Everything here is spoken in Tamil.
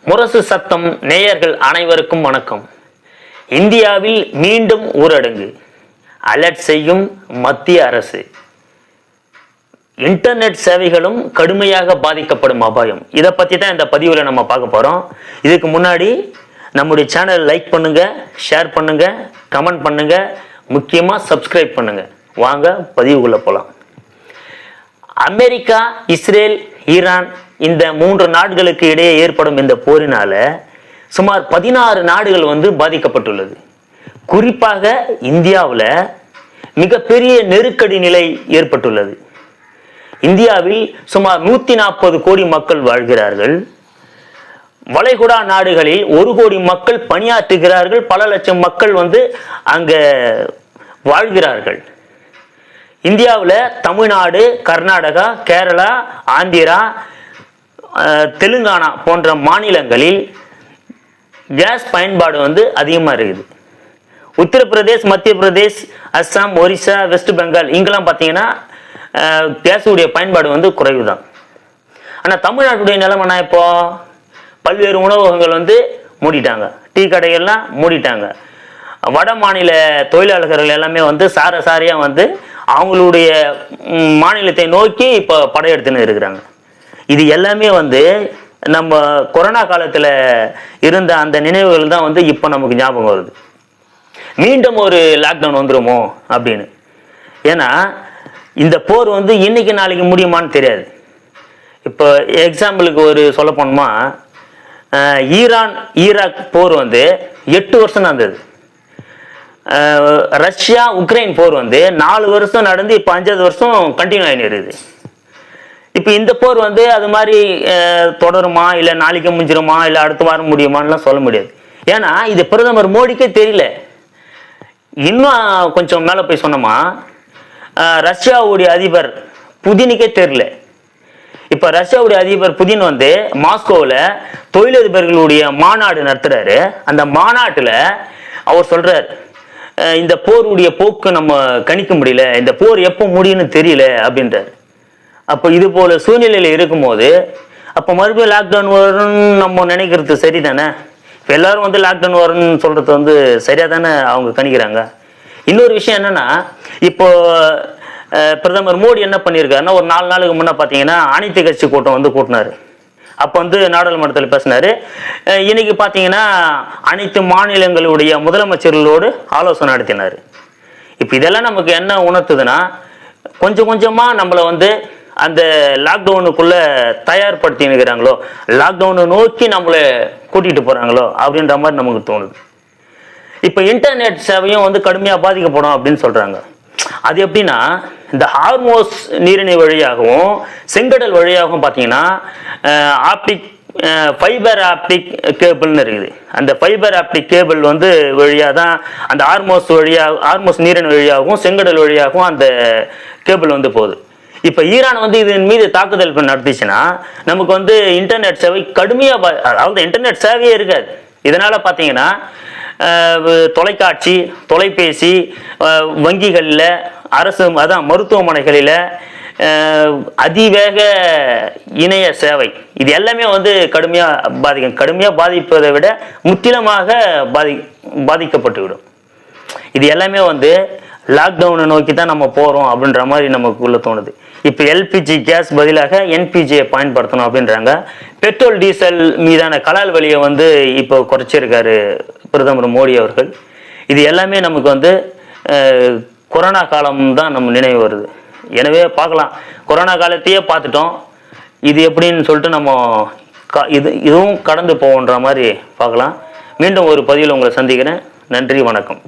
முரசு சத்தம் நேயர்கள் அனைவருக்கும் வணக்கம். இந்தியாவில் மீண்டும் ஊரடங்கு அலர்ட் செய்யும் மத்திய அரசு. இன்டர்நெட் சேவைகளும் கடுமையாக பாதிக்கப்படும் அபாயம். இதை பற்றி தான் இந்த பதிவில் நம்ம பார்க்க போகிறோம். இதுக்கு முன்னாடி நம்முடைய சேனல் லைக் பண்ணுங்க, ஷேர் பண்ணுங்க, கமெண்ட் பண்ணுங்க, முக்கியமாக சப்ஸ்கிரைப் பண்ணுங்க. வாங்க பதிவுக்குள்ள போகலாம். அமெரிக்கா, இஸ்ரேல், ஈரான் இந்த 3 நாடுகளுக்கு இடையே ஏற்படும் இந்த போரினால சுமார் 16 நாடுகள் பாதிக்கப்பட்டுள்ளது. குறிப்பாக இந்தியாவில் மிகப்பெரிய நெருக்கடி நிலை ஏற்பட்டுள்ளது. இந்தியாவில் சுமார் 140 கோடி மக்கள் வாழ்கிறார்கள். வளைகுடா நாடுகளில் 1 கோடி மக்கள் பணியாற்றுகிறார்கள். பல லட்சம் மக்கள் அங்க வாழ்கிறார்கள். இந்தியாவில் தமிழ்நாடு, கர்நாடகா, கேரளா, ஆந்திரா, தெலுங்கானா போன்ற மாநிலங்களில் கேஸ் பயன்பாடு அதிகமாக இருக்குது. உத்தரப்பிரதேஷ், மத்திய பிரதேஷ், அஸ்ஸாம், ஒரிசா, வெஸ்ட் பெங்கால் இங்கெல்லாம் பார்த்தீங்கன்னா கேஸுடைய பயன்பாடு குறைவு தான். ஆனால் தமிழ்நாட்டுடைய நிலைமைனா இப்போ பல்வேறு உணவகங்கள் மூடிட்டாங்க, டீ கடைகள்லாம் மூடிட்டாங்க. வட மாநில தொழிலாளர்கள் எல்லாமே சாரியாக அவங்களுடைய மாநிலத்தை நோக்கி இப்போ படையெடுத்துன்னு இருக்கிறாங்க. இது எல்லாமே நம்ம கொரோனா காலத்தில் இருந்த அந்த நினைவுகள் தான் இப்போ நமக்கு ஞாபகம் வருது. மீண்டும் ஒரு லாக்டவுன் வந்துருமோ அப்படின்னு. ஏன்னா இந்த போர் இன்னைக்கு நாளைக்கு முடியுமான்னு தெரியாது. இப்போ எக்ஸாம்பிளுக்கு ஒரு சொல்ல போனோமா, ஈரான் ஈராக் போர் 8 வருஷம் நடந்தது. ரஷ்யா உக்ரைன் போர் 4 வருஷம் நடந்து இப்போ 5வது வருஷம் கண்டினியூ ஆகின்னு இருக்குது. இப்போ இந்த போர் அது மாதிரி தொடருமா, இல்லை நாளைக்கு முடிஞ்சிருமா, இல்லை அடுத்த வாரம் முடியுமான்லாம் சொல்ல முடியாது. ஏன்னா இது பிரதமர் மோடிக்கே தெரியல. இன்னும் கொஞ்சம் மேலே போய் சொன்னோமா, ரஷ்யாவுடைய அதிபர் புதினுக்கே தெரியல. இப்போ ரஷ்யாவுடைய அதிபர் புதின் மாஸ்கோவில் தொழிலதிபர்களுடைய மாநாடு நடத்துறாரு. அந்த மாநாட்டில் அவர் சொல்றார், இந்த போருடைய போக்கு நம்ம கணிக்க முடியல, இந்த போர் எப்போ முடியும்னு தெரியல அப்படின்றார். அப்போ இது போல சூழ்நிலையில் இருக்கும்போது அப்போ மறுபடியும் லாக்டவுன் வரும்னு நம்ம நினைக்கிறது சரி தானே? இப்போ எல்லாரும் லாக்டவுன் வரும்னு சொல்றது சரியா தானே அவங்க கணிக்கிறாங்க. இன்னொரு விஷயம் என்னன்னா, இப்போ பிரதமர் மோடி என்ன பண்ணியிருக்காருன்னா, ஒரு 4 நாளுக்கு முன்னே பார்த்தீங்கன்னா அனைத்து கட்சி கூட்டம் கூட்டினாரு. அப்போ நாடாளுமன்றத்தில் பேசினாரு. இன்னைக்கு பார்த்தீங்கன்னா அனைத்து மாநிலங்களுடைய முதலமைச்சர்களோடு ஆலோசனை நடத்தினார். இப்போ இதெல்லாம் நமக்கு என்ன உணர்த்துதுன்னா, கொஞ்சம் கொஞ்சமாக நம்மளை அந்த லாக்டவுனுக்குள்ள தயார்படுத்தி நிற்கிறாங்களோ, லாக்டவுனை நோக்கி நம்மளை கூட்டிகிட்டு போகிறாங்களோ அப்படின்ற மாதிரி நமக்கு தோணுது. இப்போ இன்டர்நெட் சேவையும் கடுமையாக பாதிக்கப்படும் அப்படின்னு சொல்கிறாங்க. அது எப்படின்னா, இந்த ஹார்மோஸ் நீரிணை வழியாகவும் செங்கடல் வழியாகவும் பார்த்தீங்கன்னா ஃபைபர் ஆப்டிக் கேபிள்னு இருக்குது. அந்த ஃபைபர் ஆப்டிக் கேபிள் வழியாக தான் அந்த ஹார்மோஸ் நீரிணை வழியாகவும் செங்கடல் வழியாகவும் அந்த கேபிள் போகுது. இப்போ ஈரான் இதன் மீது தாக்குதல் நடத்திச்சுன்னா நமக்கு இன்டர்நெட் சேவை கடுமையாக, அதாவது இன்டர்நெட் சேவையே இருக்காது. இதனால் பார்த்தீங்கன்னா தொலைக்காட்சி, தொலைபேசி, வங்கிகளில், அரசு மருத்துவமனைகளில் அதிவேக இணைய சேவை இது எல்லாமே கடுமையாக பாதிக்கும். கடுமையாக பாதிப்பதை விட முற்றிலுமாக பாதிக்கப்பட்டுவிடும். இது எல்லாமே லாக்டவுனை நோக்கி தான் நம்ம போகிறோம் அப்படின்ற மாதிரி நமக்குள்ள தோணுது. இப்போ எல்பிஜி கேஸ் பதிலாக என்பிஜியை பயன்படுத்தணும் அப்படின்றாங்க. பெட்ரோல் டீசல் மீதான கலால் வலியை இப்போ குறைச்சிருக்காரு பிரதமர் மோடி அவர்கள். இது எல்லாமே நமக்கு கொரோனா காலம் தான் நம்ம நினைவு வருது. எனவே பார்க்கலாம், கொரோனா காலத்தையே பார்த்துட்டோம், இது எப்படின்னு சொல்லிட்டு நம்ம இதுவும் கடந்து போவோன்ற மாதிரி பார்க்கலாம். மீண்டும் ஒரு பதிவில் உங்களை சந்திக்கிறேன். நன்றி, வணக்கம்.